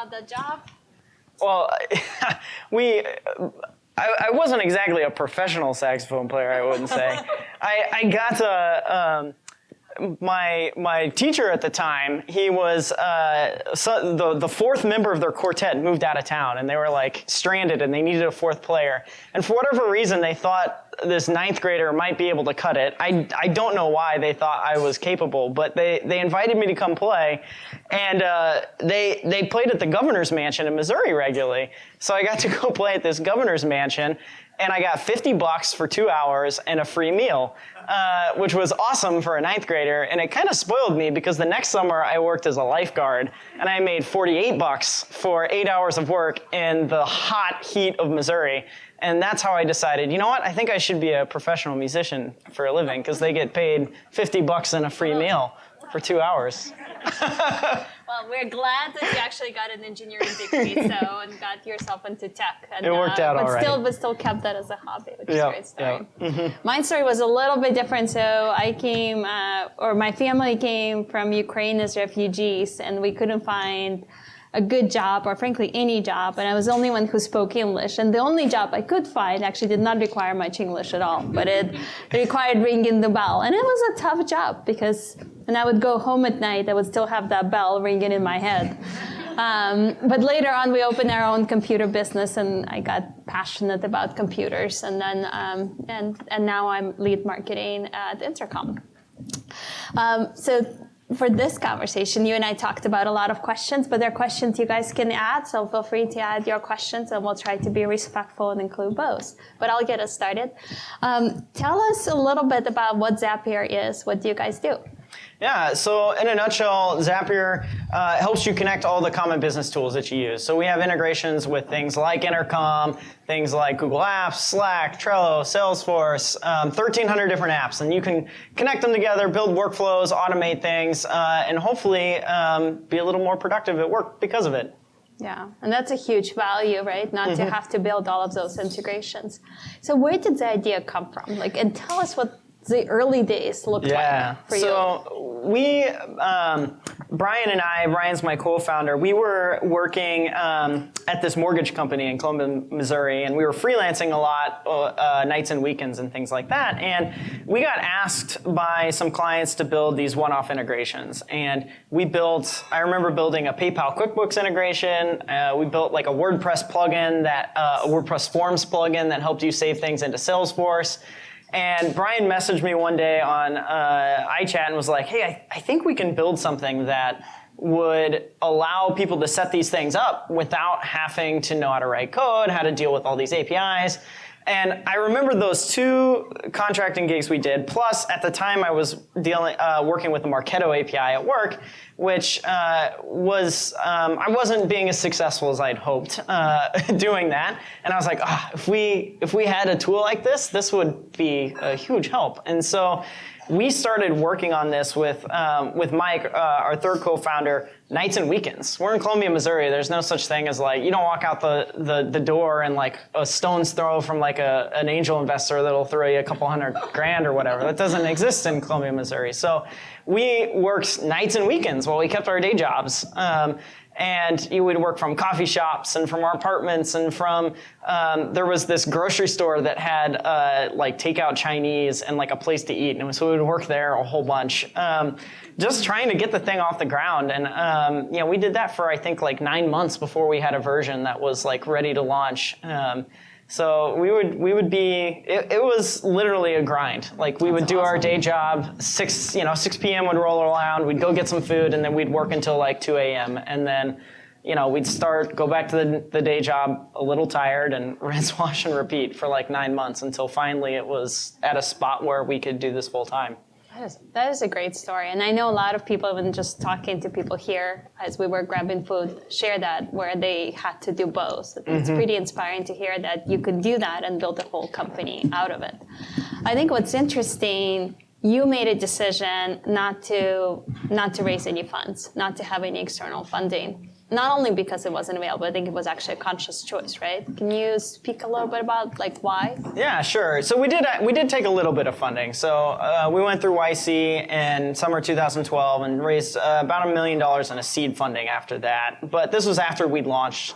about that job? Well, I wasn't exactly a professional saxophone player, I wouldn't say. I got my teacher at the time, he was the fourth member of their quartet moved out of town, and they were like stranded and they needed a fourth player. And for whatever reason, they thought this ninth grader might be able to cut it. I don't know why they thought I was capable, but they invited me to come play, and they played at the governor's mansion in Missouri regularly. So I got to go play at this governor's mansion, and I got $50 for 2 hours and a free meal, which was awesome for a ninth grader. And it kind of spoiled me because the next summer I worked as a lifeguard, and I made $48 for 8 hours of work in the hot heat of Missouri. And that's how I decided, you know what, I think I should be a professional musician for a living because they get paid $50 and a free meal for 2 hours. Well, we're glad that you actually got an engineering degree, and got yourself into tech. And, it worked out all right. But still kept that as a hobby, which is a great story. Yeah. Mm-hmm. My story was a little bit different. So I came, or my family came from Ukraine as refugees, and we couldn't find a good job, or frankly any job, and I was the only one who spoke English. And the only job I could find actually did not require much English at all, but it required ringing the bell. And it was a tough job because when I would go home at night, I would still have that bell ringing in my head. But later on, we opened our own computer business, and I got passionate about computers. And then, and now I'm lead marketing at Intercom. So for this conversation, you and I talked about a lot of questions, but there are questions you guys can add, so feel free to add your questions, and we'll try to be respectful and include both. But I'll get us started. Tell us a little bit about what Zapier is. What do you guys do? Yeah, so in a nutshell, Zapier helps you connect all the common business tools that you use. So we have integrations with things like Intercom, things like Google Apps, Slack, Trello, Salesforce, 1,300 different apps. And you can connect them together, build workflows, automate things, and hopefully be a little more productive at work because of it. Yeah, and that's a huge value, right? Not to have to build all of those integrations. So where did the idea come from? And tell us what the early days looked like for you. So we, Brian and I, Brian's my co-founder, we were working at this mortgage company in Columbia, Missouri, and we were freelancing a lot nights and weekends and things like that. And we got asked by some clients to build these one-off integrations. And we built, I remember building a PayPal QuickBooks integration. We built like a WordPress plugin, a WordPress Forms plugin that helped you save things into Salesforce. And Brian messaged me one day on iChat and was like, hey, I think we can build something that would allow people to set these things up without having to know how to write code, how to deal with all these APIs. And I remember those 2 contracting gigs we did, plus at the time I was working with the Marketo API at work, which was, I wasn't being as successful as I'd hoped doing that. And I was like, if we had a tool like this would be a huge help. And so we started working on this with Mike, our third co-founder, nights and weekends. We're in Columbia, Missouri. There's no such thing as you don't walk out the door and a stone's throw from an angel investor that'll throw you a couple $100,000 or whatever. That doesn't exist in Columbia, Missouri. So we worked nights and weekends while we kept our day jobs. And you would work from coffee shops and from our apartments and from, there was this grocery store that had takeout Chinese and a place to eat. And so we would work there a whole bunch, just trying to get the thing off the ground. And, we did that for, I think 9 months before we had a version that was ready to launch. So we would be, it was literally a grind. We would do our day job, 6 p.m. would roll around, we'd go get some food, and then we'd work until 2 a.m. And then, we'd go back to the day job a little tired and rinse, wash, and repeat for 9 months until finally it was at a spot where we could do this full time. That is a great story. And I know a lot of people, even just talking to people here as we were grabbing food, share that where they had to do both. It's pretty inspiring to hear that you could do that and build a whole company out of it. I think what's interesting, you made a decision not to raise any funds, not to have any external funding. not only because it wasn't available, I think it was actually a conscious choice, right? Can you speak a little bit about like why? Yeah, sure. So we did take a little bit of funding. So we went through YC in summer 2012 and raised about $1 million in a seed funding after that. But this was after we'd launched.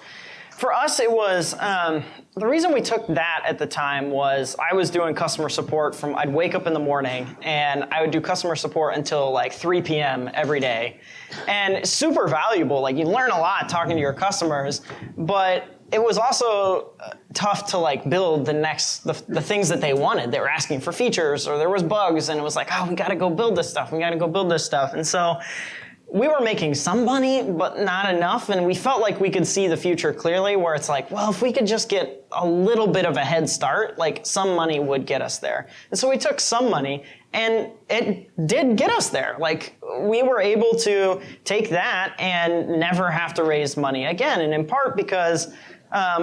For us, it was, the reason we took that at the time was I was doing customer support I'd wake up in the morning and I would do customer support until like 3 p.m. every day. And super valuable, like you learn a lot talking to your customers, but it was also tough to like build the things that they wanted. They were asking for features or there was bugs and it was like, oh, we gotta go build this stuff. And so we were making some money, but not enough, and we felt like we could see the future clearly where it's like, well, if we could just get a little bit of a head start, like some money would get us there. And so we took some money, and it did get us there. Like, we were able to take that and never have to raise money again, and in part because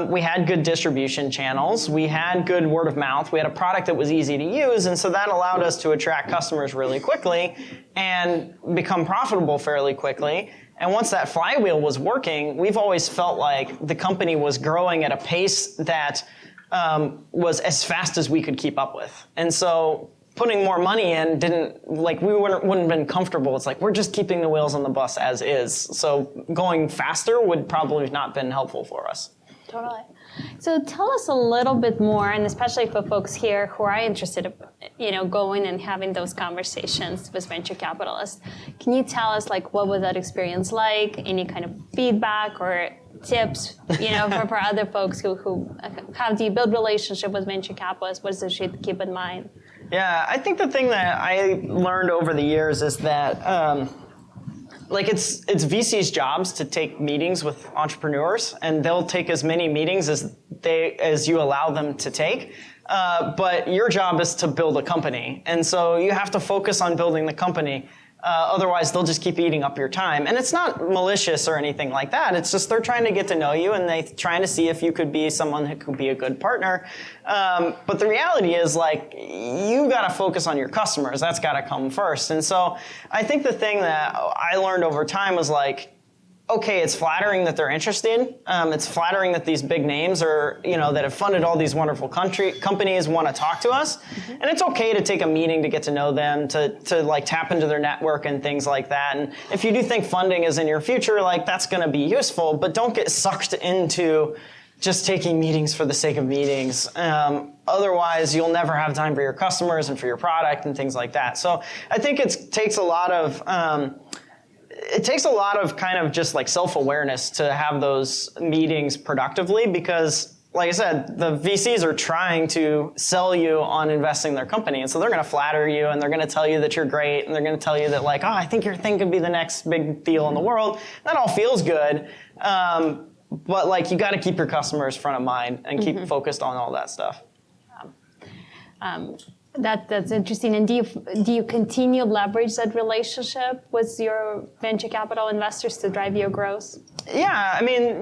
we had good distribution channels, we had good word of mouth, we had a product that was easy to use, and so that allowed us to attract customers really quickly and become profitable fairly quickly. And once that flywheel was working, we've always felt like the company was growing at a pace that was as fast as we could keep up with. And so putting more money in we wouldn't have been comfortable. It's like, we're just keeping the wheels on the bus as is. So going faster would probably not been helpful for us. Totally. So tell us a little bit more, and especially for folks here who are interested, going and having those conversations with venture capitalists. Can you tell us, like, what was that experience like? Any kind of feedback or tips, for other folks who how do you build relationship with venture capitalists? What does should keep in mind? Yeah, I think the thing that I learned over the years is that. It's VC's jobs to take meetings with entrepreneurs, and they'll take as many meetings as you allow them to take. But your job is to build a company, and so you have to focus on building the company. Otherwise, they'll just keep eating up your time. And it's not malicious or anything like that. It's just they're trying to get to know you, and they're trying to see if you could be someone who could be a good partner. But the reality is, like, you got to focus on your customers. That's got to come first. And so I think the thing that I learned over time was, like, okay, it's flattering that they're interested. It's flattering that these big names are, that have funded all these wonderful companies want to talk to us. Mm-hmm. And it's okay to take a meeting to get to know them, to like tap into their network and things like that. And if you do think funding is in your future, like that's going to be useful, but don't get sucked into just taking meetings for the sake of meetings. Otherwise, you'll never have time for your customers and for your product and things like that. So I think it takes a lot of kind of just like self-awareness to have those meetings productively because, like I said, the VCs are trying to sell you on investing in their company. And so they're going to flatter you and they're going to tell you that you're great and they're going to tell you that like, I think your thing could be the next big deal in the world. That all feels good. But like you got to keep your customers front of mind and keep focused on all that stuff. That's interesting. And do you continue to leverage that relationship with your venture capital investors to drive your growth? Yeah, I mean,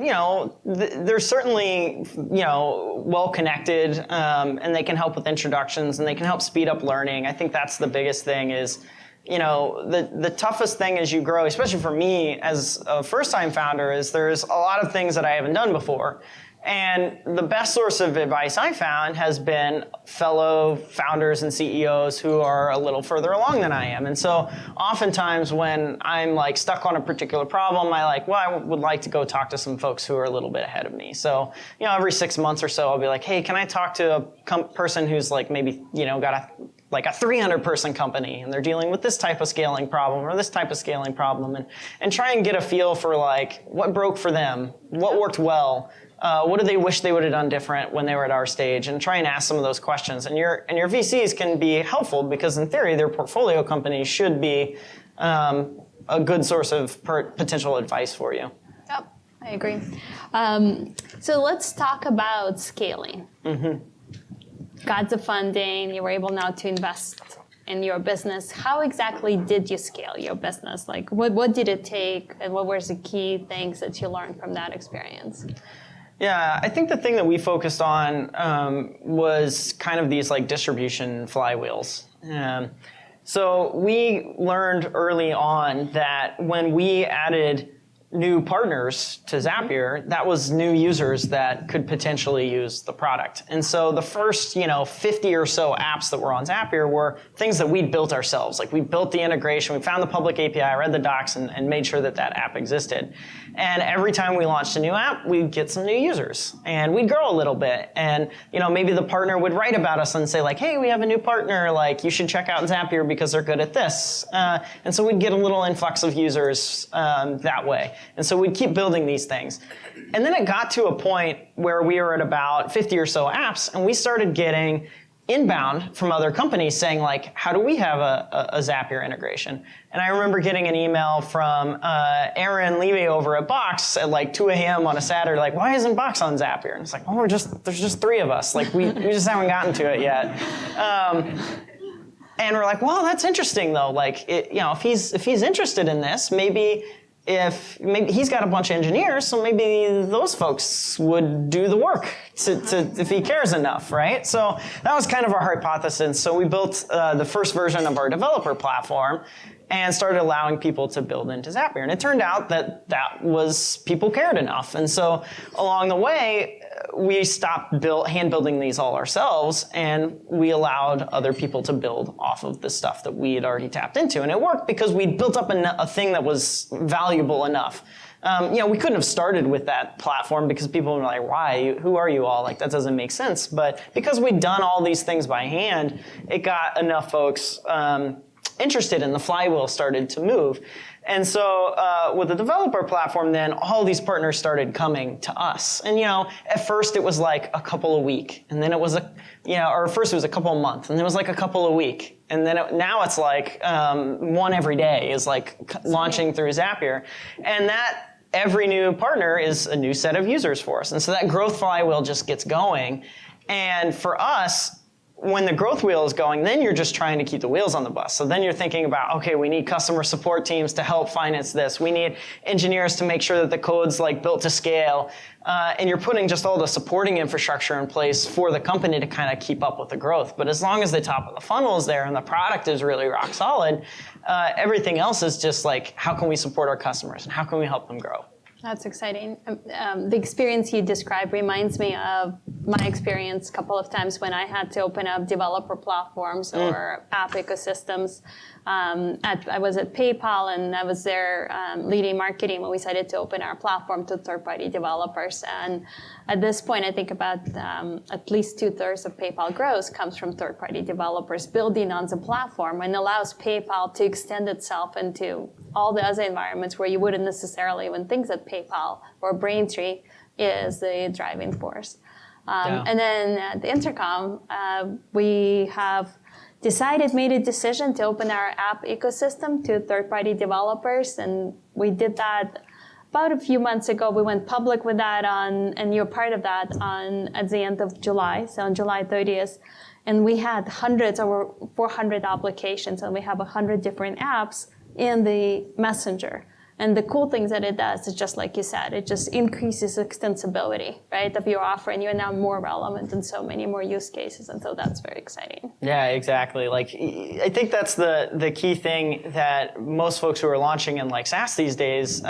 they're certainly, well connected, and they can help with introductions and they can help speed up learning. I think that's the biggest thing is, the toughest thing as you grow, especially for me as a first-time founder, is there's a lot of things that I haven't done before. And the best source of advice I found has been fellow founders and CEOs who are a little further along than I am. And so oftentimes when I'm like stuck on a particular problem, I would like to go talk to some folks who are a little bit ahead of me. So, every 6 months or so, I'll be like, hey, can I talk to a person who's like maybe, got a 300 person company and they're dealing with this type of scaling problem or this type of scaling problem and try and get a feel for like what broke for them, what worked well. What do they wish they would have done different when they were at our stage, and try and ask some of those questions. And your VCs can be helpful because in theory, their portfolio companies should be a good source of potential advice for you. Yep, I agree. So let's talk about scaling. Mm-hmm. Got the funding, you were able now to invest in your business. How exactly did you scale your business? Like what did it take and what were the key things that you learned from that experience? Yeah, I think the thing that we focused on was kind of these like distribution flywheels. So we learned early on that when we added new partners to Zapier, that was new users that could potentially use the product. And so the first, 50 or so apps that were on Zapier were things that we'd built ourselves. Like we built the integration, we found the public API, read the docs, and made sure that that app existed. And every time we launched a new app, we'd get some new users and we'd grow a little bit. And, maybe the partner would write about us and say like, hey, we have a new partner, like you should check out Zapier because they're good at this. And so we'd get a little influx of users that way. And so we'd keep building these things. And then it got to a point where we were at about 50 or so apps, and we started getting inbound from other companies saying like, how do we have a Zapier integration? And I remember getting an email from Aaron Levy over at Box at like 2 a.m. on a Saturday, like, why isn't Box on Zapier? And it's like, oh, there's just 3 of us. Like we just haven't gotten to it yet. And we're like, well, that's interesting though. Like, if he's interested in this, maybe he's got a bunch of engineers, so maybe those folks would do the work if he cares enough, right? So that was kind of our hypothesis. So we built the first version of our developer platform and started allowing people to build into Zapier. And it turned out that people cared enough. And so along the way, we stopped hand building these all ourselves, and we allowed other people to build off of the stuff that we had already tapped into. And it worked because we built up a thing that was valuable enough. We couldn't have started with that platform because people were like, why? Who are you all? Like, that doesn't make sense. But because we'd done all these things by hand, it got enough folks interested, and the flywheel started to move. And so with the developer platform, then all these partners started coming to us. And at first it was like a couple a week, and then it was or first it was a couple a month, and then it was like a couple a week, and then now it's like one every day is like launching through Zapier, and that every new partner is a new set of users for us. And so that growth flywheel just gets going. And for us, when the growth wheel is going, then you're just trying to keep the wheels on the bus. So then you're thinking about, okay, we need customer support teams to help finance this. We need engineers to make sure that the code's like built to scale. And you're putting just all the supporting infrastructure in place for the company to kind of keep up with the growth. But as long as the top of the funnel is there and the product is really rock solid, everything else is just like, how can we support our customers and how can we help them grow? That's exciting. The experience you described reminds me of my experience a couple of times when I had to open up developer platforms or app ecosystems. I was at PayPal, and I was there leading marketing when we decided to open our platform to third-party developers. And at this point, I think about at least 2/3 of PayPal growth comes from third-party developers building on the platform, and allows PayPal to extend itself into all the other environments where you wouldn't necessarily even think that PayPal or Braintree is the driving force. And then at Intercom, we have made a decision to open our app ecosystem to third-party developers, and we did that about a few months ago. We went public with that and you're part of that at the end of July, so on July 30th. And we had over 400 applications, and we have 100 different apps in the Messenger. And the cool things that it does is just like you said, it just increases extensibility, right, of your offer, and you're now more relevant in so many more use cases, and so that's very exciting. Yeah, exactly. Like, I think that's the key thing that most folks who are launching in like SaaS these days,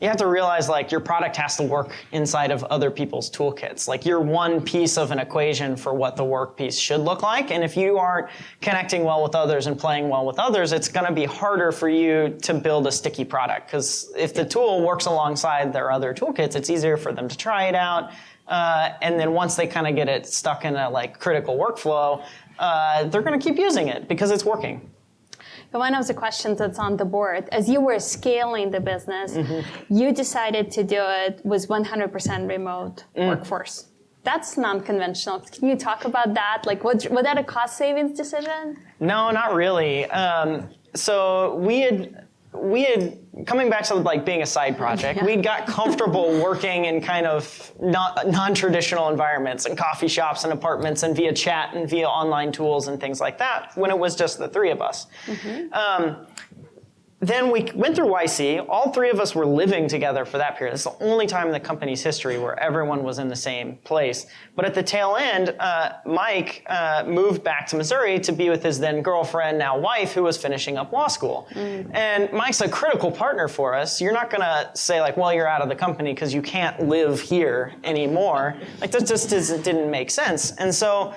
you have to realize like your product has to work inside of other people's toolkits. Like you're one piece of an equation for what the work piece should look like. And if you aren't connecting well with others and playing well with others, it's going to be harder for you to build a sticky product. Because if the tool works alongside their other toolkits, it's easier for them to try it out. And then once they kind of get it stuck in a like critical workflow, they're going to keep using it because it's working. One of the questions that's on the board, as you were scaling the business, you decided to do it with 100% remote workforce. That's non-conventional. Can you talk about that? Like, was that a cost savings decision? No, not really. So we had coming back to like being a side project, we got comfortable working in kind of non-traditional environments and coffee shops and apartments and via chat and via online tools and things like that when it was just the 3 of us. then we went through YC. All three of us were living together for that period. It's the only time in the company's history where everyone was in the same place. But at the tail end, Mike moved back to Missouri to be with his then girlfriend, now wife, who was finishing up law school. And Mike's a critical partner for us. You're not going to say like, well, you're out of the company because you can't live here anymore. Like that just didn't make sense. And so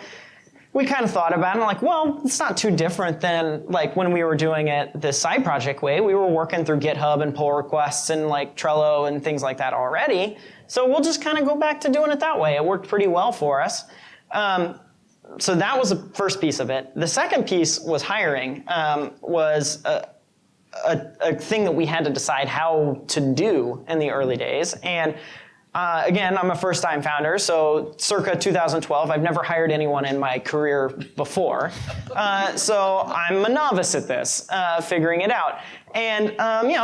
we kind of thought about it and like, well, it's not too different than like when we were doing it the side project way. We were working through GitHub and pull requests and like Trello and things like that already. So we'll just kind of go back to doing it that way. It worked pretty well for us. So that was the first piece of it. The second piece was hiring, was a thing that we had to decide how to do in the early days. And again, I'm a first-time founder, so circa 2012, I've never hired anyone in my career before. So I'm a novice at this, figuring it out. And,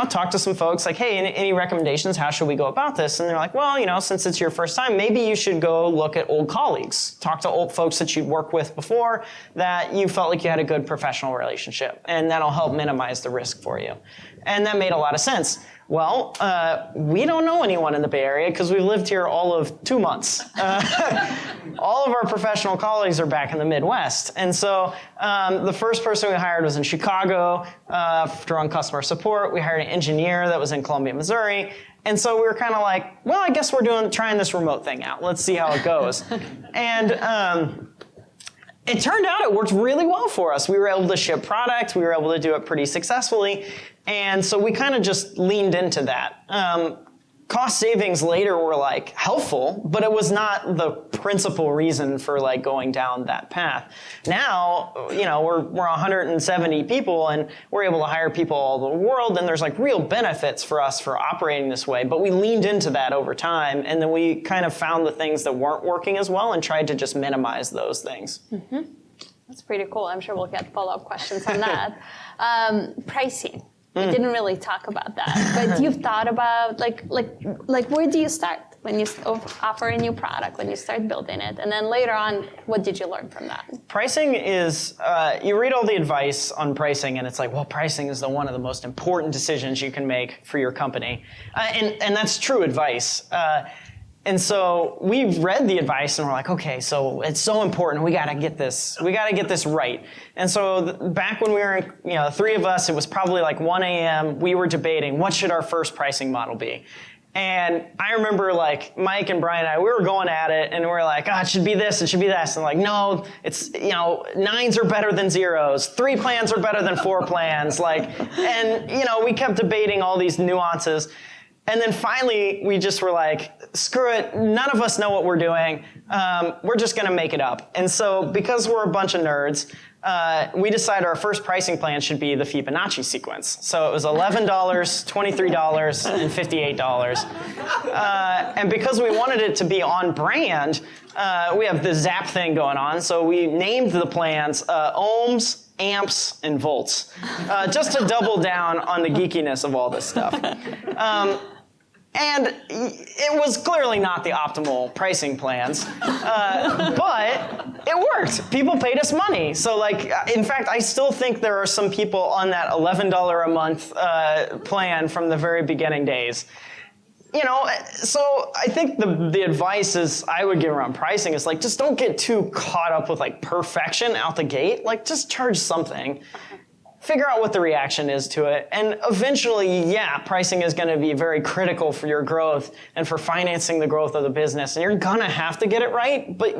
talk to some folks like, hey, any recommendations? How should we go about this? And they're like, well, since it's your first time, maybe you should go look at old colleagues. Talk to old folks that you'd worked with before that you felt like you had a good professional relationship. And that'll help minimize the risk for you. And that made a lot of sense. Well, we don't know anyone in the Bay Area because we've lived here all of 2 months. All of our professional colleagues are back in the Midwest. And so the first person we hired was in Chicago to run customer support. We hired an engineer that was in Columbia, Missouri. And so we were kind of like, well, I guess we're trying this remote thing out. Let's see how it goes. And it turned out it worked really well for us. We were able to ship product. We were able to do it pretty successfully. And so we kind of just leaned into that. Cost savings later were like helpful, but it was not the principal reason for like going down that path. Now, we're 170 people and we're able to hire people all over the world, and there's like real benefits for us for operating this way. But we leaned into that over time, and then we kind of found the things that weren't working as well and tried to just minimize those things. Mm-hmm. That's pretty cool. I'm sure we'll get follow-up questions on that. Pricing. We didn't really talk about that, but you've thought about like where do you start when you offer a new product, when you start building it, and then later on, what did you learn from that? Pricing is you read all the advice on pricing, and it's like, well, pricing is one of the most important decisions you can make for your company, and that's true advice. And so we've read the advice and we're like, okay, so it's so important. We got to get this right. And so back when we were, three of us, it was probably like 1 a.m. We were debating what should our first pricing model be. And I remember like Mike and Brian and I, we were going at it and we were like, it should be this, it should be this. And like, no, it's, 9s are better than 0s. 3 plans are better than 4 plans. We kept debating all these nuances. And then finally, we just were like, screw it, none of us know what we're doing. We're just going to make it up. And so because we're a bunch of nerds, we decided our first pricing plan should be the Fibonacci sequence. So it was $11, $23, and $58. And because we wanted it to be on brand, we have the Zap thing going on. So we named the plans ohms, amps, and volts, just to double down on the geekiness of all this stuff. And it was clearly not the optimal pricing plans, but it worked. People paid us money. So in fact, I still think there are some people on that $11 a month plan from the very beginning days. So I think the advice is I would give around pricing is like, just don't get too caught up with like perfection out the gate. Like just charge something. Figure out what the reaction is to it. And eventually, pricing is going to be very critical for your growth and for financing the growth of the business. And you're going to have to get it right, but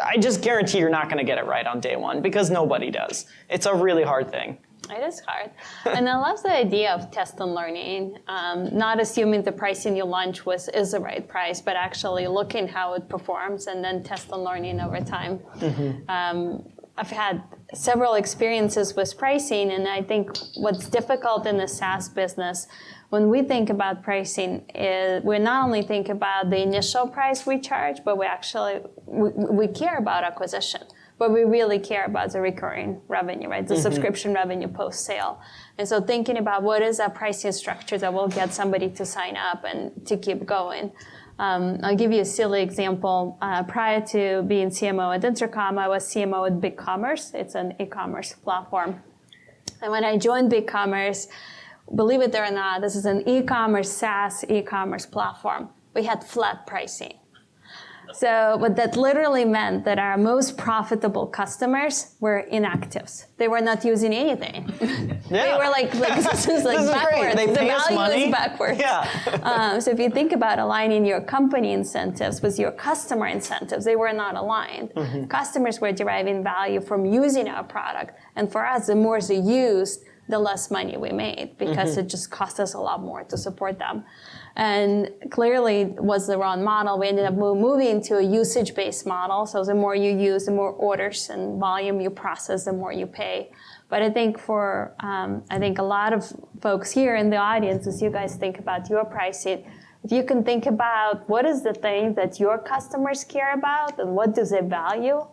I just guarantee you're not going to get it right on day one because nobody does. It's a really hard thing. It is hard. And I love the idea of test and learning, not assuming the pricing you launch is the right price, but actually looking how it performs and then test and learning over time. Mm-hmm. I've had several experiences with pricing, and I think what's difficult in the SaaS business, when we think about pricing, is we not only think about the initial price we charge, but we care about acquisition. But we really care about the recurring revenue, right? The subscription revenue post-sale. And so thinking about what is a pricing structure that will get somebody to sign up and to keep going. I'll give you a silly example. Prior to being CMO at Intercom, I was CMO at BigCommerce. It's an e-commerce platform. And when I joined BigCommerce, believe it or not, this is an e-commerce, SaaS e-commerce platform. We had flat pricing. So what that literally meant that our most profitable customers were inactives. They were not using anything. They were like this is like this backwards. Is great. They the pay us value money. is backwards. Yeah. So if you think about aligning your company incentives with your customer incentives, they were not aligned. Customers were deriving value from using our product. And for us, the more they used, the less money we made because it just cost us a lot more to support them. And clearly it was the wrong model. We ended up moving to a usage-based model. So the more you use, the more orders and volume you process, the more you pay. But I think I think a lot of folks here in the audience, as you guys think about your pricing, if you can think about what is the thing that your customers care about and what do they value,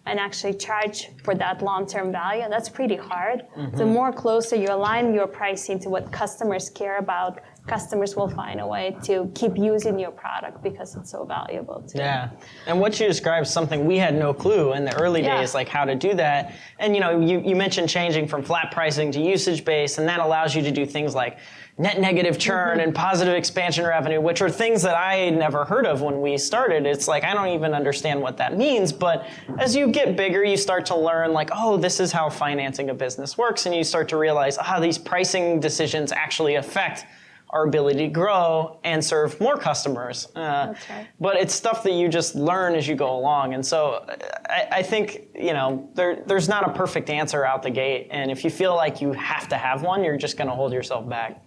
and actually charge for that long-term value, that's pretty hard. The more closer you align your pricing to what customers care about, customers will find a way to keep using your product because it's so valuable to them. Yeah, and what you described is something we had no clue in the early days, like how to do that. And you mentioned changing from flat pricing to usage-based, and that allows you to do things like net negative churn and positive expansion revenue, which are things that I had never heard of when we started. It's like, I don't even understand what that means. But as you get bigger, you start to learn like, oh, this is how financing a business works. And you start to realize, these pricing decisions actually affect our ability to grow and serve more customers. That's right. But it's stuff that you just learn as you go along. And so I think, there's not a perfect answer out the gate. And if you feel like you have to have one, you're just going to hold yourself back.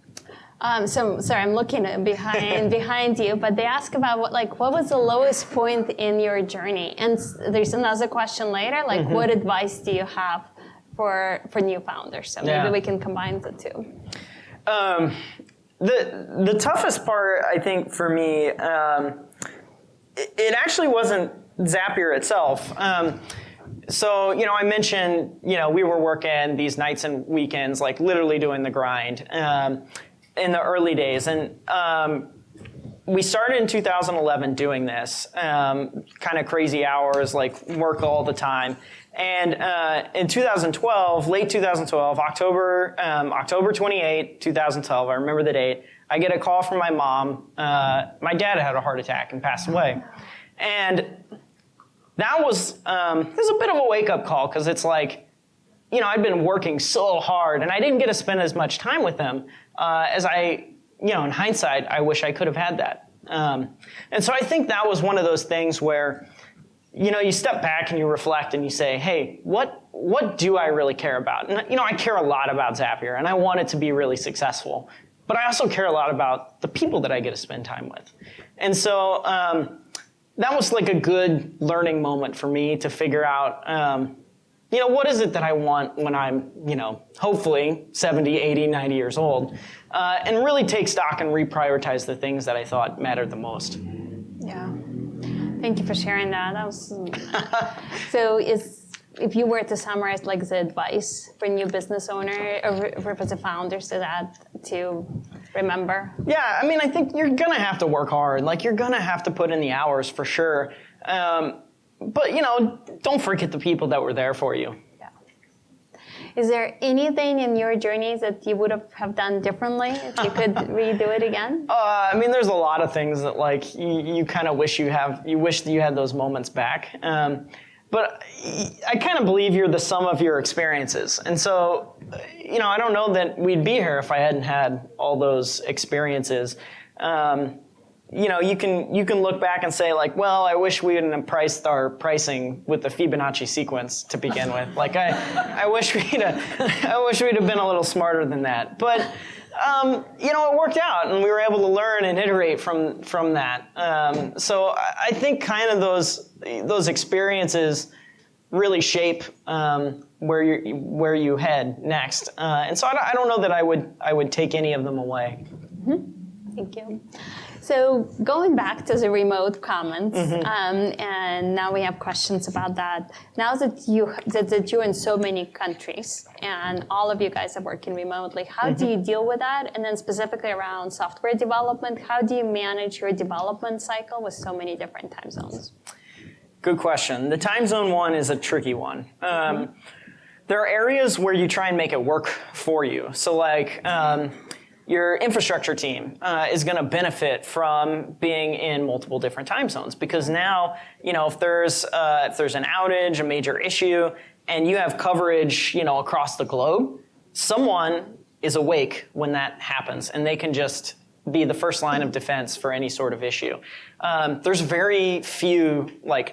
So sorry, I'm looking behind you, but they ask about what was the lowest point in your journey? And there's another question later, what advice do you have for new founders? So maybe we can combine the two. The toughest part, I think, for me, it actually wasn't Zapier itself. So, I mentioned, we were working these nights and weekends, like literally doing the grind in the early days. And we started in 2011 doing this, kind of crazy hours, like work all the time. And in 2012, late 2012, October 28, 2012, I remember the date, I get a call from my mom. My dad had a heart attack and passed away. And that was it was a bit of a wake-up call because it's like, I'd been working so hard and I didn't get to spend as much time with them as I, in hindsight, I wish I could have had that. And so I think that was one of those things where, you step back and you reflect and you say, hey, what do I really care about? And, I care a lot about Zapier and I want it to be really successful, but I also care a lot about the people that I get to spend time with. And so that was like a good learning moment for me to figure out, what is it that I want when I'm, hopefully 70, 80, 90 years old, and really take stock and reprioritize the things that I thought mattered the most. Yeah. Thank you for sharing that. That was so. If you were to summarize the advice for a new business owner or for the founders to remember? Yeah, I think you're gonna have to work hard. You're gonna have to put in the hours for sure. But don't forget the people that were there for you. Yeah. Is there anything in your journey that you would have done differently if you could redo it again? There's a lot of things that you kind of wish that you had those moments back. But I kind of believe you're the sum of your experiences. And so, I don't know that we'd be here if I hadn't had all those experiences. You can look back and say I wish we hadn't priced our pricing with the Fibonacci sequence to begin with. I wish we'd have been a little smarter than that. But it worked out, and we were able to learn and iterate from that. So I think kind of those experiences really shape where you head next. And so I don't know that I would take any of them away. Mm-hmm. Thank you. So going back to the remote comments, and now we have questions about that. Now that you're in so many countries and all of you guys are working remotely, how do you deal with that? And then specifically around software development, how do you manage your development cycle with so many different time zones? Good question. The time zone one is a tricky one. There are areas where you try and make it work for you. So your infrastructure team is going to benefit from being in multiple different time zones, because now, if there's an outage, a major issue, and you have coverage, across the globe, someone is awake when that happens, and they can just be the first line of defense for any sort of issue. There's very few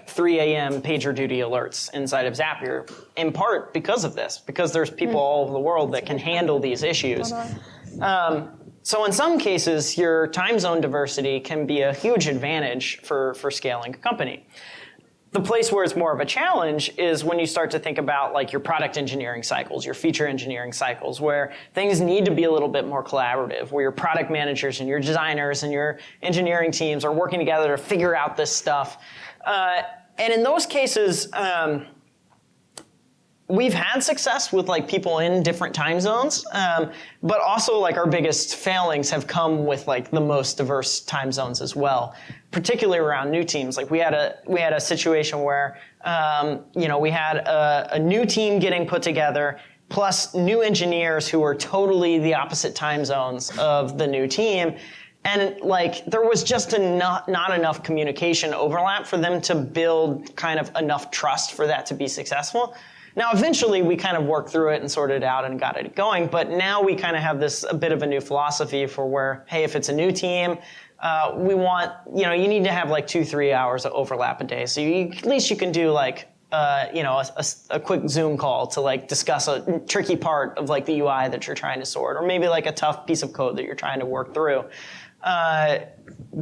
3 a.m. pager duty alerts inside of Zapier, in part because of this, because there's people all over the world that can handle these issues. So in some cases, your time zone diversity can be a huge advantage for scaling a company. The place where it's more of a challenge is when you start to think about your product engineering cycles, your feature engineering cycles, where things need to be a little bit more collaborative, where your product managers and your designers and your engineering teams are working together to figure out this stuff. And in those cases, we've had success with people in different time zones, but also our biggest failings have come with the most diverse time zones as well, particularly around new teams. We had a situation where we had a new team getting put together, plus new engineers who were totally the opposite time zones of the new team. And there was just not enough communication overlap for them to build kind of enough trust for that to be successful. Now, eventually, we kind of worked through it and sorted it out and got it going. But now we kind of have a bit of a new philosophy for where, hey, if it's a new team, we want, you need to have 2-3 hours of overlap a day. So at least you can do a quick Zoom call to discuss a tricky part of the UI that you're trying to sort, or maybe a tough piece of code that you're trying to work through.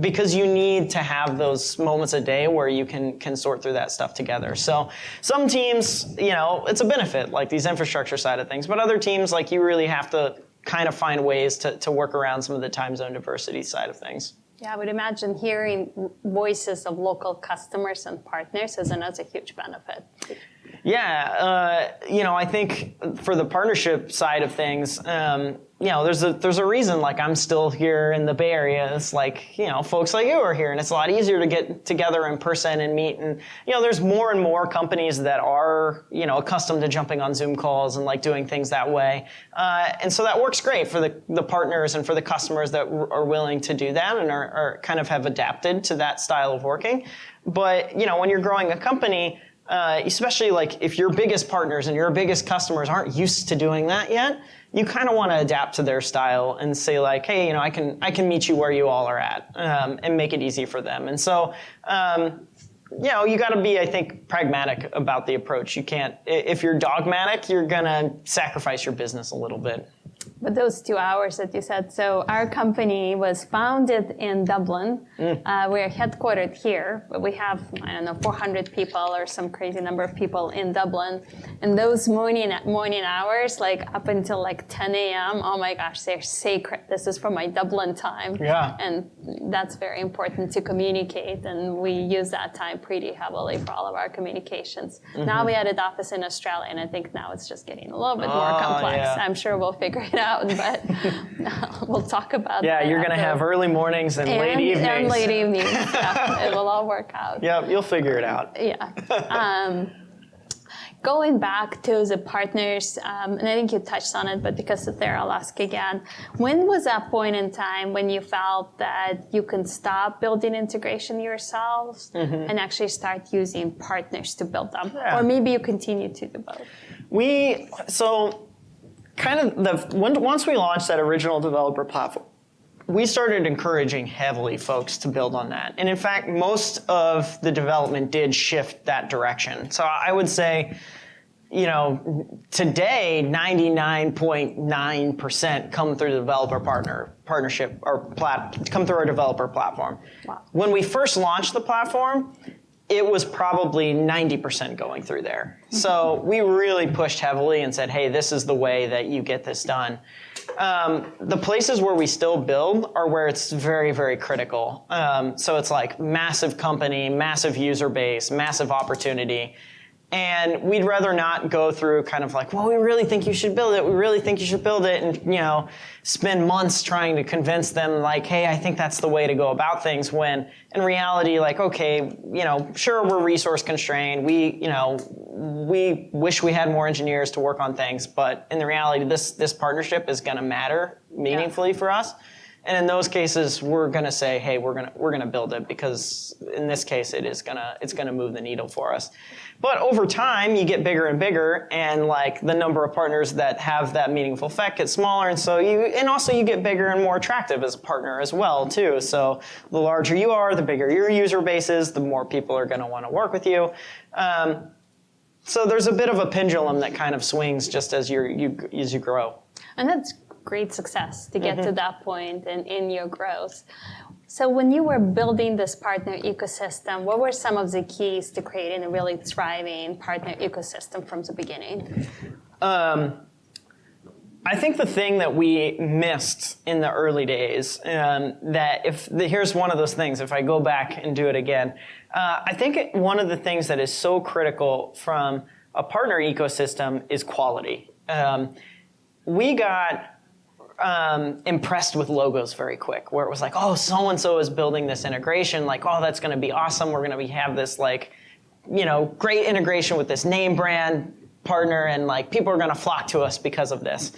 Because you need to have those moments a day where you can sort through that stuff together. So some teams, it's a benefit, these infrastructure side of things, but other teams, you really have to kind of find ways to work around some of the time zone diversity side of things. Yeah, I would imagine hearing voices of local customers and partners is another huge benefit. Yeah, I think for the partnership side of things, there's a reason I'm still here in the Bay Area. It's folks like you are here, and it's a lot easier to get together in person and meet. And there's more and more companies that are accustomed to jumping on Zoom calls and doing things that way. And so that works great for the partners and for the customers that are willing to do that and are kind of have adapted to that style of working. But when you're growing a company, especially if your biggest partners and your biggest customers aren't used to doing that yet, you kind of want to adapt to their style and say hey, I can meet you where you all are at, and make it easy for them. And so, you got to be, I think, pragmatic about the approach. You can't, if you're dogmatic, you're going to sacrifice your business a little bit. But those 2 hours that you said, so our company was founded in Dublin. We're headquartered here, but we have, 400 people or some crazy number of people in Dublin. And those morning hours, up until 10 a.m., oh my gosh, they're sacred. This is for my Dublin time. Yeah. And that's very important to communicate. And we use that time pretty heavily for all of our communications. Mm-hmm. Now we added office in Australia, and I think now it's just getting a little bit more complex. Yeah. I'm sure we'll figure it out, but we'll talk about that. Yeah, you're going to have early mornings and late evenings. And late evenings. Yeah, it will all work out. Yeah, you'll figure it out. Yeah. Going back to the partners, and I think you touched on it, but because it's there, I'll ask again. When was that point in time when you felt that you can stop building integration yourselves and actually start using partners to build them? Yeah. Or maybe you continue to do both? Once we launched that original developer platform, we started encouraging heavily folks to build on that. And in fact, most of the development did shift that direction. So I would say, today, 99.9% come through the developer partnership or come through our developer platform. Wow. When we first launched the platform, it was probably 90% going through there. Mm-hmm. So we really pushed heavily and said, hey, this is the way that you get this done. The places where we still build are where it's very, very critical. So it's massive company, massive user base, massive opportunity. And we'd rather not go through kind of like, well, we really think you should build it. We really think you should build it. And, spend months trying to convince them like, hey, I think that's the way to go about things. When in reality, like, okay, sure, we're resource constrained. We wish we had more engineers to work on things. But in the reality, this partnership is going to matter meaningfully for us. And in those cases, we're going to say, hey, we're going to build it, because in this case, it's going to move the needle for us. But over time, you get bigger and bigger, and like the number of partners that have that meaningful effect gets smaller, and also you get bigger and more attractive as a partner as well too. So the larger you are, the bigger your user base is, the more people are going to want to work with you. So there's a bit of a pendulum that kind of swings just as you grow. And that's great success to get to that point and in your growth. So when you were building this partner ecosystem, what were some of the keys to creating a really thriving partner ecosystem from the beginning? I think the thing that we missed in the early days, here's one of those things, if I go back and do it again, I think one of the things that is so critical from a partner ecosystem is quality. We got impressed with logos very quick, where it was like, oh, so-and-so is building this integration, like, oh, that's going to be awesome. We're going to have this great integration with this name brand partner, and like people are going to flock to us because of this.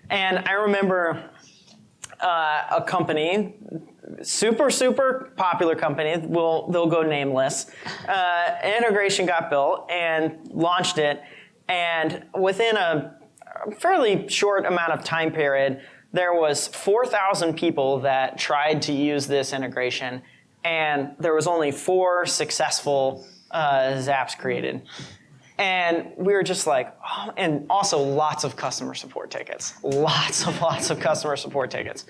And I remember a company, super popular company, they'll go nameless, an integration got built and launched it, and within a fairly short amount of time period, there was 4,000 people that tried to use this integration, and there was only 4 successful Zaps created. And we were just like, oh, and also lots of customer support tickets. Lots of customer support tickets.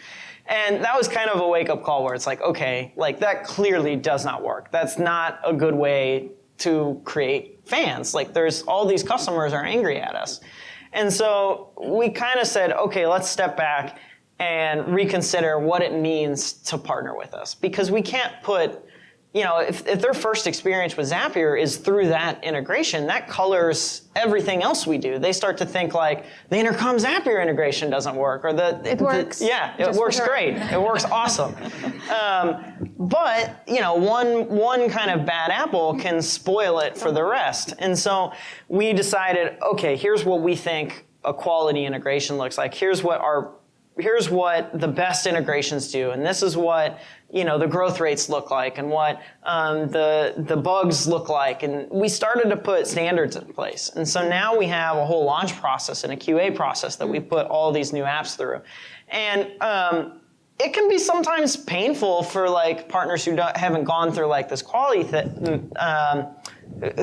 And that was kind of a wake-up call where it's like, okay, like that clearly does not work. That's not a good way to create fans. Like there's all these customers are angry at us. And so we kind of said, okay, let's step back and reconsider what it means to partner with us. Because we can't put, if their first experience with Zapier is through that integration, that colors everything else we do. They start to think like the Intercom Zapier integration doesn't work, or it works. It works great. It works awesome. But one kind of bad apple can spoil it for the rest. And so we decided, okay, here's what we think a quality integration looks like. Here's what the best integrations do, and this is what the growth rates look like, and what the bugs look like, and we started to put standards in place. And so now we have a whole launch process and a QA process that we put all these new apps through, and it can be sometimes painful for like partners who haven't gone through like this quality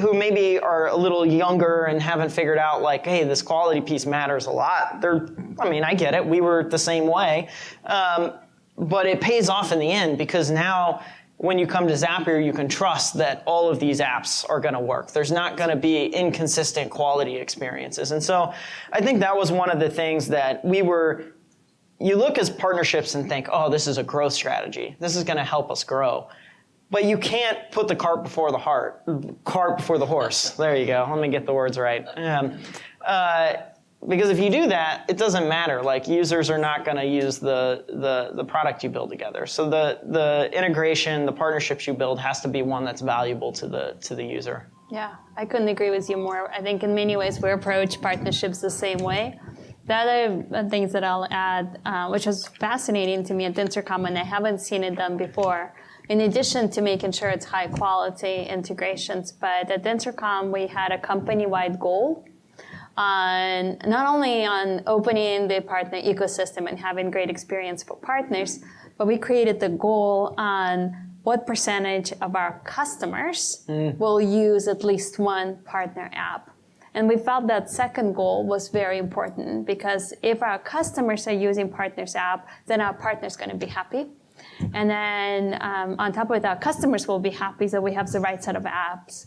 who maybe are a little younger and haven't figured out like, hey, this quality piece matters a lot. I get it. We were the same way. But it pays off in the end, because now when you come to Zapier, you can trust that all of these apps are going to work. There's not going to be inconsistent quality experiences. And so I think that was one of the things that you look as partnerships and think, oh, this is a growth strategy. This is going to help us grow. But you can't put the cart before the horse. There you go. Let me get the words right. Because if you do that, it doesn't matter. Like users are not going to use the product you build together. So the integration, the partnerships you build has to be one that's valuable to the user. Yeah, I couldn't agree with you more. I think in many ways we approach partnerships the same way. The other things that I'll add, which was fascinating to me at Intercom, and I haven't seen it done before, in addition to making sure it's high quality integrations, but at Intercom we had a company-wide goal on not only on opening the partner ecosystem and having great experience for partners, but we created the goal on what percentage of our customers will use at least one partner app. And we felt that second goal was very important, because if our customers are using partners app, then our partner's going to be happy. And then on top of that, customers will be happy that we have the right set of apps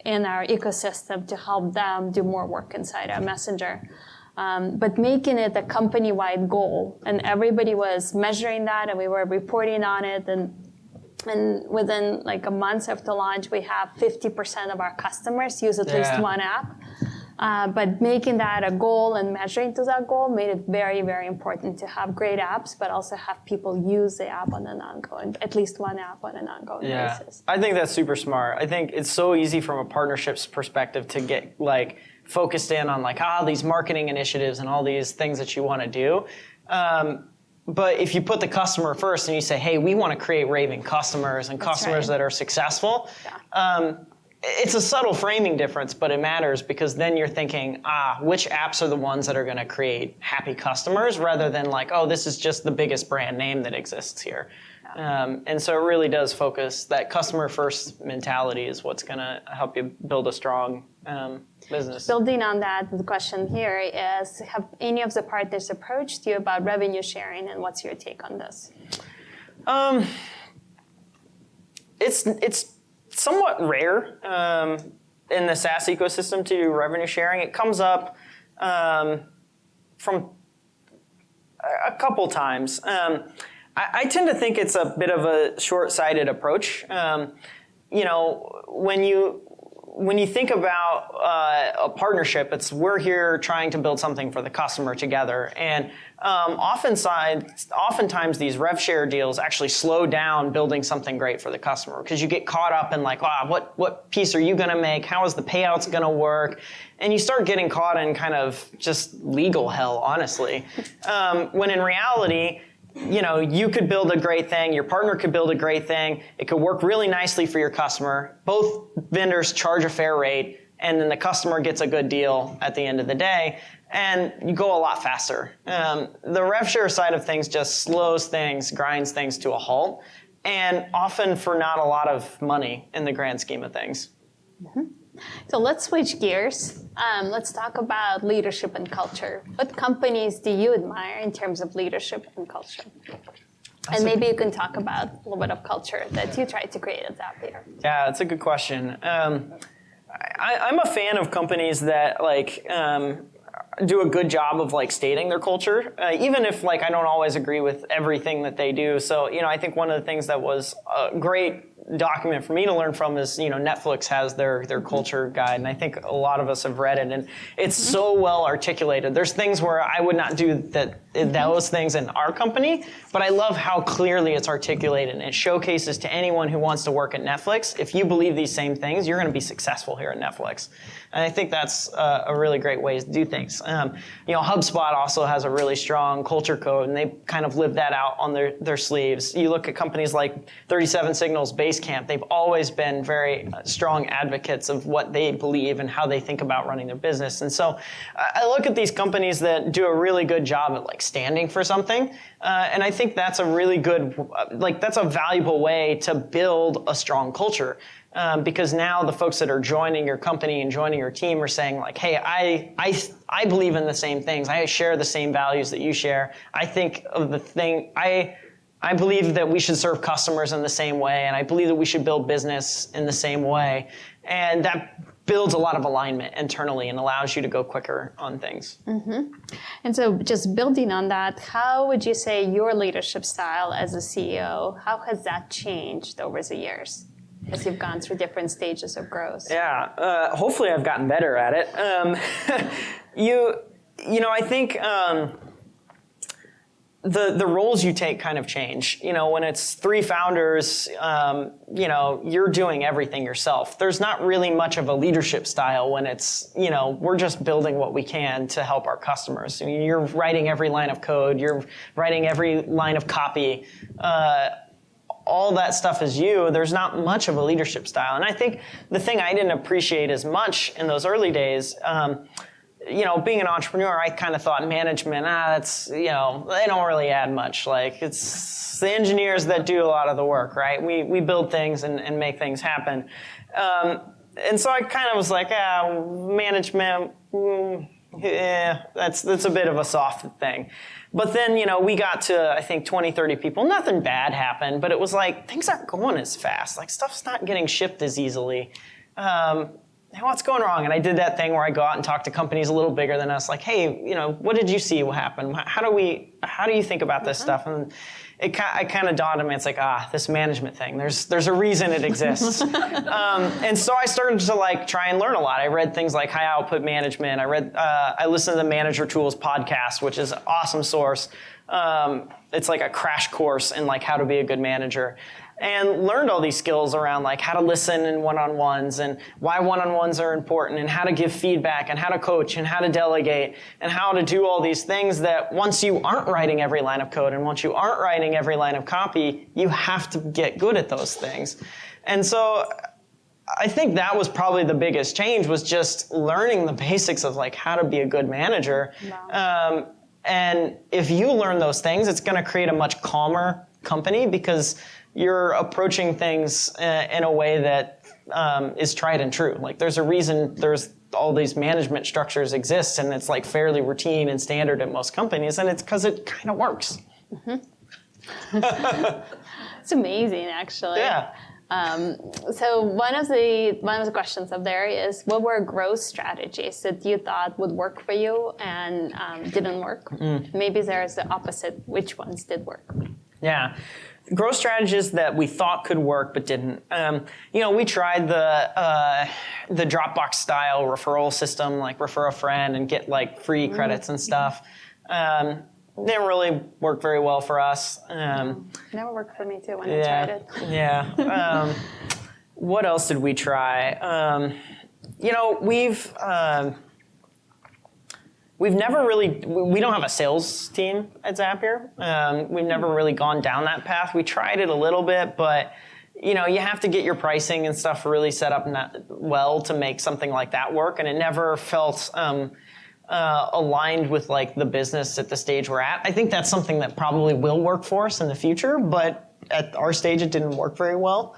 in our ecosystem to help them do more work inside our messenger. But making it a company-wide goal, and everybody was measuring that, and we were reporting on it, and And within like a month after launch, we have 50% of our customers use at least one app. But making that a goal and measuring to that goal made it very, very important to have great apps, but also have people use the app on an ongoing, at least one app on an ongoing basis. I think that's super smart. I think it's so easy from a partnerships perspective to get like focused in on like, these marketing initiatives and all these things that you want to do. But if you put the customer first and you say, hey, we want to create raving customers and customers that are successful, it's a subtle framing difference, but it matters because then you're thinking, which apps are the ones that are going to create happy customers rather than like, this is just the biggest brand name that exists here. And so it really does focus, that customer first mentality is what's going to help you build a strong business. Building on that, the question here is, have any of the partners approached you about revenue sharing, and what's your take on this? It's somewhat rare in the SaaS ecosystem to do revenue sharing. It comes up from a couple times. I tend to think it's a bit of a short-sighted approach. When you think about a partnership, we're here trying to build something for the customer together. And oftentimes these rev share deals actually slow down building something great for the customer because you get caught up in like, what piece are you going to make? How is the payouts going to work? And you start getting caught in kind of just legal hell, honestly. When in reality, you could build a great thing, your partner could build a great thing, it could work really nicely for your customer, both vendors charge a fair rate, and then the customer gets a good deal at the end of the day, and you go a lot faster. The rev share side of things just slows things, grinds things to a halt, and often for not a lot of money in the grand scheme of things. Mm-hmm. So let's switch gears. Let's talk about leadership and culture. What companies do you admire in terms of leadership and culture? And maybe you can talk about a little bit of culture that you tried to create at Zapier. Yeah, that's a good question. I'm a fan of companies that do a good job of stating their culture, even if I don't always agree with everything that they do. So I think one of the things that was a great document for me to learn from is Netflix has their culture guide, and I think a lot of us have read it, and it's so well articulated. There's things where I would not do those things in our company, but I love how clearly it's articulated, and it showcases to anyone who wants to work at Netflix, if you believe these same things, you're going to be successful here at Netflix. And I think that's a really great way to do things. HubSpot also has a really strong culture code, and they kind of live that out on their sleeves. You look at companies like 37 Signals, Basecamp, they've always been very strong advocates of what they believe and how they think about running their business. And so I look at these companies that do a really good job at standing for something. And I think that's a really good, that's a valuable way to build a strong culture. Because now the folks that are joining your company and joining your team are saying hey, I believe in the same things. I share the same values that you share. I think of the thing, I believe that we should serve customers in the same way, and I believe that we should build business in the same way. And that builds a lot of alignment internally and allows you to go quicker on things. Mm-hmm. And so just building on that, how would you say your leadership style as a CEO, how has that changed over the years as you've gone through different stages of growth? Yeah, hopefully I've gotten better at it. I think the roles you take kind of change. When it's 3 founders, you're doing everything yourself. There's not really much of a leadership style when it's, we're just building what we can to help our customers. You're writing every line of code. You're writing every line of copy. All that stuff is you. There's not much of a leadership style. And I think the thing I didn't appreciate as much in those early days, being an entrepreneur, I kind of thought management, that's, they don't really add much. It's the engineers that do a lot of the work, right? We build things and make things happen. And so I kind of was management, that's a bit of a soft thing. But then, we got to, I think, 20, 30 people. Nothing bad happened, but it was things aren't going as fast. Stuff's not getting shipped as easily. hey, what's going wrong? And I did that thing where I go out and talk to companies a little bigger than us, like, hey, what did you see? What happened? How do you think about this stuff? And I kind of dawned on me, it's like, this management thing, there's a reason it exists. And so I started to like try and learn a lot. I read things like high output management. I listened to the Manager Tools podcast, which is an awesome source. It's like a crash course in like how to be a good manager. And learned all these skills around like how to listen in one-on-ones and why one-on-ones are important and how to give feedback and how to coach and how to delegate and how to do all these things that once you aren't writing every line of code and once you aren't writing every line of copy, you have to get good at those things. And so I think that was probably the biggest change, was just learning the basics of like how to be a good manager. Wow. And if you learn those things, it's going to create a much calmer company because you're approaching things in a way that is tried and true. Like there's a reason there's all these management structures exist, and it's like fairly routine and standard at most companies, and it's because it kind of works. Mm-hmm. It's amazing, actually. Yeah. So one of the questions up there is, what were growth strategies that you thought would work for you and didn't work? Maybe there's the opposite. Which ones did work? Yeah. Growth strategies that we thought could work but didn't. We tried the Dropbox style referral system, like refer a friend and get like free credits and stuff. Didn't really work very well for us. Never worked for me too when I tried it. Yeah. What else did we try? We've never really, we don't have a sales team at Zapier. We've never really gone down that path. We tried it a little bit, but you have to get your pricing and stuff really set up well to make something like that work. And it never felt aligned with like the business at the stage we're at. I think that's something that probably will work for us in the future, but at our stage, it didn't work very well.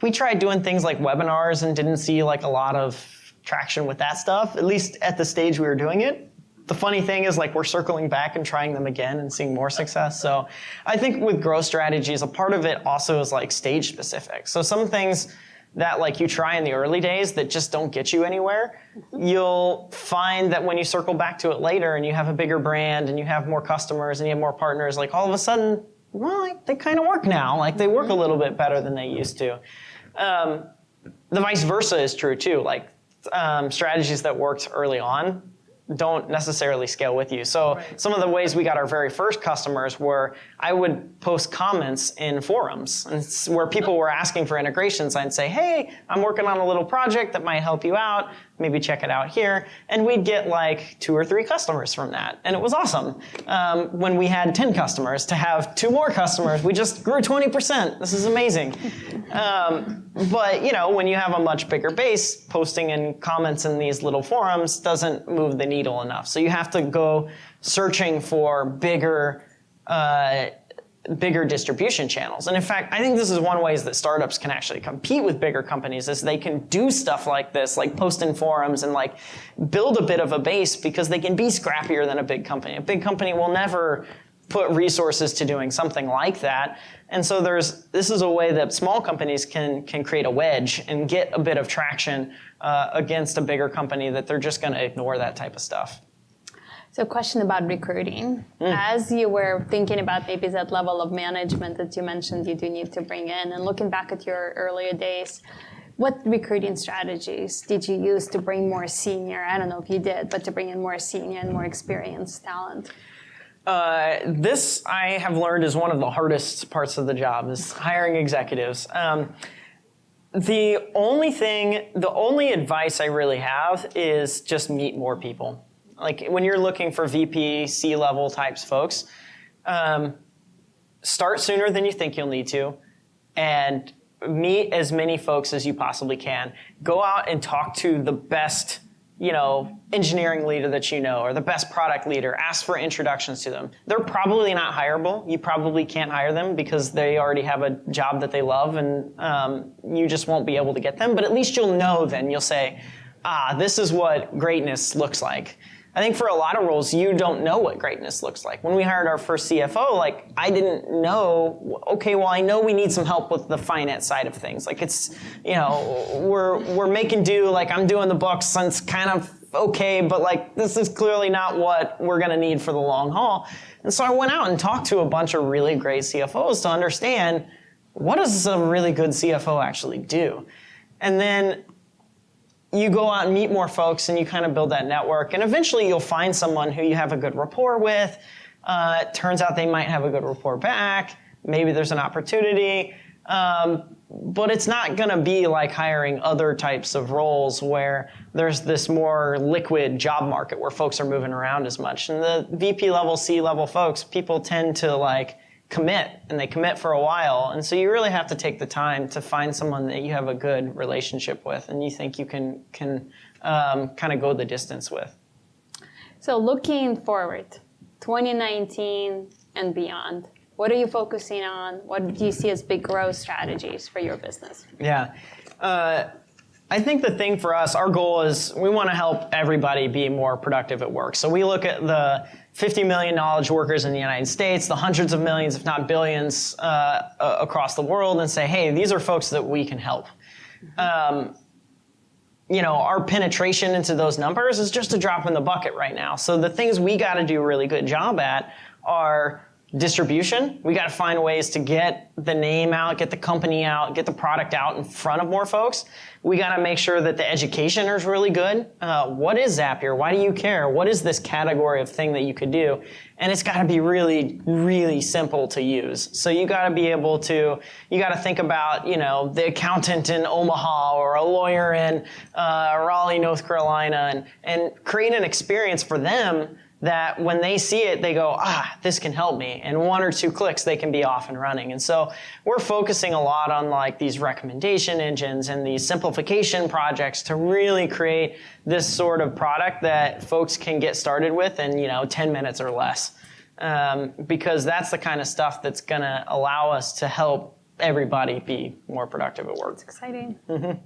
We tried doing things like webinars and didn't see like a lot of traction with that stuff, at least at the stage we were doing it. The funny thing is like we're circling back and trying them again and seeing more success. So I think with growth strategies, a part of it also is like stage specific. So some things that like you try in the early days that just don't get you anywhere, you'll find that when you circle back to it later and you have a bigger brand and you have more customers and you have more partners, like all of a sudden, well, like, they kind of work now. Like they work a little bit better than they used to. The vice versa is true too. Like strategies that worked early on don't necessarily scale with you. So some of the ways we got our very first customers were I would post comments in forums and where people were asking for integrations. I'd say, hey, I'm working on a little project that might help you out. Maybe check it out here. And we'd get like 2 or 3 customers from that. And it was awesome. When we had 10 customers, to have 2 more customers, we just grew 20%. This is amazing. But when you have a much bigger base, posting in comments in these little forums doesn't move the needle enough. So you have to go searching for bigger distribution channels. And in fact, I think this is one way that startups can actually compete with bigger companies, is they can do stuff like this, like post in forums and like build a bit of a base because they can be scrappier than a big company. A big company will never put resources to doing something like that. And so this is a way that small companies can create a wedge and get a bit of traction against a bigger company that they're just going to ignore that type of stuff. So a question about recruiting. As you were thinking about maybe that level of management that you mentioned you do need to bring in, and looking back at your earlier days, what recruiting strategies did you use to bring more senior, I don't know if you did, but to bring in more senior and more experienced talent? This I have learned is one of the hardest parts of the job, is hiring executives. The only advice I really have is just meet more people. Like when you're looking for VP, C-level types folks, start sooner than you think you'll need to, and meet as many folks as you possibly can. Go out and talk to the best, engineering leader that you know, or the best product leader. Ask for introductions to them. They're probably not hireable. You probably can't hire them because they already have a job that they love, and you just won't be able to get them. But at least you'll know then. You'll say, this is what greatness looks like. I think for a lot of roles, you don't know what greatness looks like. When we hired our first CFO, like I didn't know, okay, well, I know we need some help with the finance side of things. Like it's, we're making do, like I'm doing the books and it's kind of okay, but like this is clearly not what we're gonna need for the long haul. And so I went out and talked to a bunch of really great CFOs to understand, what does a really good CFO actually do? And then you go out and meet more folks and you kind of build that network. And eventually you'll find someone who you have a good rapport with. It turns out they might have a good rapport back. Maybe there's an opportunity. But it's not going to be like hiring other types of roles where there's this more liquid job market where folks are moving around as much. And the VP level, C level folks, people tend to like commit, and they commit for a while. And so you really have to take the time to find someone that you have a good relationship with and you think you can kind of go the distance with. So looking forward, 2019 and beyond, what are you focusing on? What do you see as big growth strategies for your business? Yeah. I think the thing for us, our goal is we want to help everybody be more productive at work. So we look at the 50 million knowledge workers in the United States, the hundreds of millions, if not billions, across the world, and say, hey, these are folks that we can help. Our penetration into those numbers is just a drop in the bucket right now. So the things we got to do a really good job at are distribution. We got to find ways to get the name out, get the company out, get the product out in front of more folks. We got to make sure that the education is really good. What is Zapier? Why do you care? What is this category of thing that you could do? And it's got to be really, really simple to use. So you got to be able to, you got to think about, the accountant in Omaha or a lawyer in Raleigh, North Carolina, and create an experience for them that when they see it, they go, this can help me. And 1 or 2 clicks, they can be off and running. And so we're focusing a lot on like these recommendation engines and these simplification projects to really create this sort of product that folks can get started with in, 10 minutes or less. Because that's the kind of stuff that's going to allow us to help everybody be more productive at work. It's exciting. Mm-hmm.